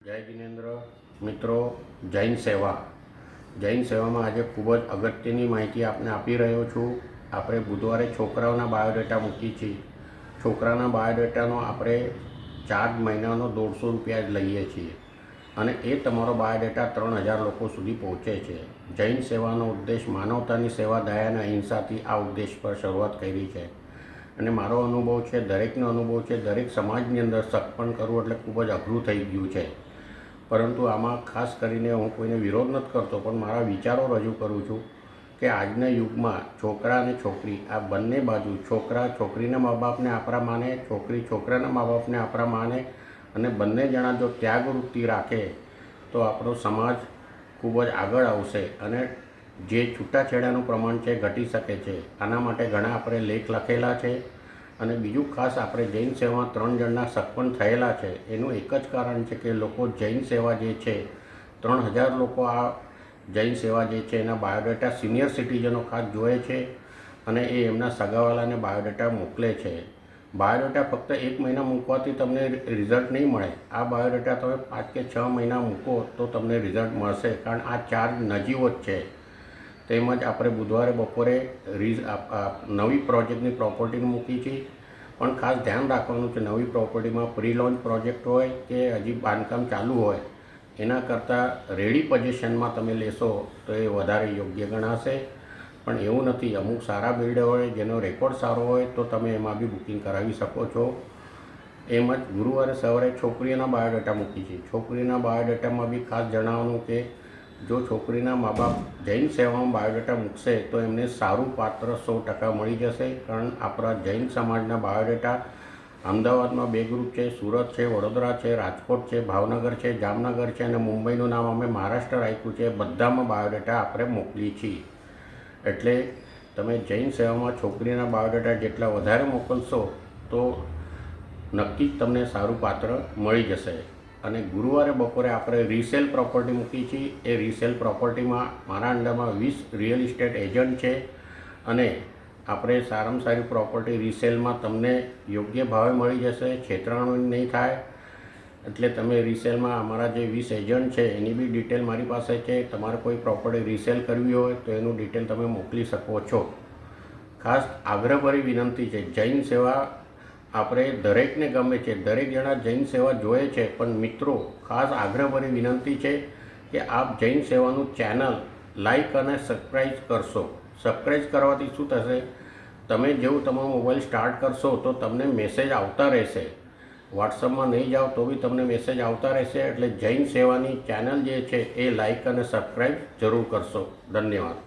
જય જિનેન્દ્ર મિત્રો, જૈન સેવામાં આજે ખૂબ જ અગત્યની માહિતી આપને આપી રહ્યો છું। આપણે બુધવારે છોકરાઓના બાયોડેટા મૂકી છીએ। છોકરાના બાયોડેટાનો આપણે 4 મહિનાનો 150 રૂપિયા જ લઈએ છીએ અને એ તમારો બાયોડેટા 3000 લોકો સુધી પહોંચે છે। જૈન સેવાનો ઉદ્દેશ માનવતાની સેવા, દયા અને અહિંસાથી આ ઉદ્દેશ પર શરૂઆત કરી છે અને મારો અનુભવ છે, દરેકનો અનુભવ છે, દરેક સમાજની અંદર સત્પન્ન કરવું એટલે ખૂબ જ અઘરું થઈ ગયું છે। પરંતુ આમાં ખાસ કરીને હું કોઈને વિરોધ નથી કરતો, પણ મારા વિચારો રજૂ કરું છું કે આજના યુગમાં છોકરા અને છોકરી આ બંને બાજુ, છોકરા છોકરીના મા બાપને આપણા માને, છોકરી છોકરાના મા બાપને આપણા માને અને બંને જણા જો ત્યાગવૃત્તિ રાખે તો આપણો સમાજ ખૂબ જ આગળ આવશે અને જે છૂટાછેડાનું પ્રમાણ છે ઘટી શકે છે। આના માટે ઘણા આપણે લેખ લખેલા છે અને બીજું ખાસ આપણે જૈન સેવામાં 3 જણના સત્પન્ન થયેલા છે। એનું એક જ કારણ છે કે લોકો જૈન સેવા જે છે, 3000 લોકો આ જૈન સેવા જે છે એના બાયોડેટા સિનિયર સિટીઝનો ખાસ જોવે છે અને એ એમના સગાવાલાને બાયોડેટા મોકલે છે। બાયોડેટા ફક્ત 1 મહિના મૂકવાથી તમને રિઝલ્ટ નહીં મળે। આ બાયોડેટા તમે 5 કે 6 મહિના મૂકો તો તમને રિઝલ્ટ મળશે, કારણ આ ચાર્જ નજીવો જ છે। તેમજ આપણે બુધવારે બપોરે નવી પ્રોજેક્ટની પ્રોપર્ટી મૂકી છે, પણ ખાસ ધ્યાન રાખવાનું છે નવી પ્રોપર્ટીમાં પ્રી લોન્ચ પ્રોજેક્ટ હોય કે હજી બાંધકામ ચાલુ હોય એના કરતાં રેડી પોઝિશનમાં તમે લેશો તો એ વધારે યોગ્ય ગણાશે। પણ એવું નથી, અમુક સારા બિલ્ડર હોય જેનો રેકોર્ડ સારો હોય તો તમે એમાં બી બુકિંગ કરાવી શકો છો। એમ જ ગુરુવારે સવારે છોકરીઓના બાયોડેટા મૂકી છે। છોકરીના બાયોડેટામાં બી ખાસ જણાવવાનું કે જો છોકરીના મા બાપ જૈન સેવામાં બાયોડેટા મૂકશે તો એમને સારું પાત્ર 100% મળી જશે। કારણ આપણા જૈન સમાજના બાયોડેટા અમદાવાદમાં 2 ગ્રુપ છે, સુરત છે, વડોદરા છે, રાજકોટ છે, ભાવનગર છે, જામનગર છે અને મુંબઈનું નામ અમે મહારાષ્ટ્ર રાખ્યું છે। બધામાં બાયોડેટા આપણે મોકલીએ છીએ। એટલે તમે જૈન સેવામાં છોકરીના બાયોડેટા જેટલા વધારે મોકલશો તો નક્કી જ તમને સારું પાત્ર મળી જશે। અને ગુરુવારે બપોરે આપણે રીસેલ પ્રોપર્ટી મૂકી છીએ। એ રીસેલ પ્રોપર્ટીમાં મારા અંડરમાં 20 રિયલ ઇસ્ટેટ એજન્ટ છે અને આપણે સારામાં સારી પ્રોપર્ટી રીસેલમાં તમને યોગ્ય ભાવે મળી જશે, છેતરાણું નહીં થાય। એટલે તમે રીસેલમાં અમારા જે 20 એજન્ટ છે એની બી ડિટેલ મારી પાસે છે। તમારે કોઈ પ્રોપર્ટી રીસેલ કરવી હોય તો એનું ડિટેલ તમે મોકલી શકો છો। ખાસ આગ્રહભરી વિનંતી છે, જૈન સેવા આપણે દરેકને ગમે છે, દરેક જણા જૈન સેવા જોઈએ છે, પણ મિત્રો ખાસ આગ્રહભરી વિનંતી છે કે આપ જૈન સેવાનું ચેનલ લાઈક અને સબસ્ક્રાઈબ કરશો। સબસ્ક્રાઈબ કરવાથી શું થશે, તમે જેવું તમારો મોબાઈલ સ્ટાર્ટ કરશો તો તમને મેસેજ આવતા રહેશે। વોટ્સઅપમાં નહીં જાઓ તો બી તમને મેસેજ આવતા રહેશે। એટલે જૈન સેવાની ચેનલ જે છે એ લાઈક અને સબસ્ક્રાઈબ જરૂર કરશો। ધન્યવાદ।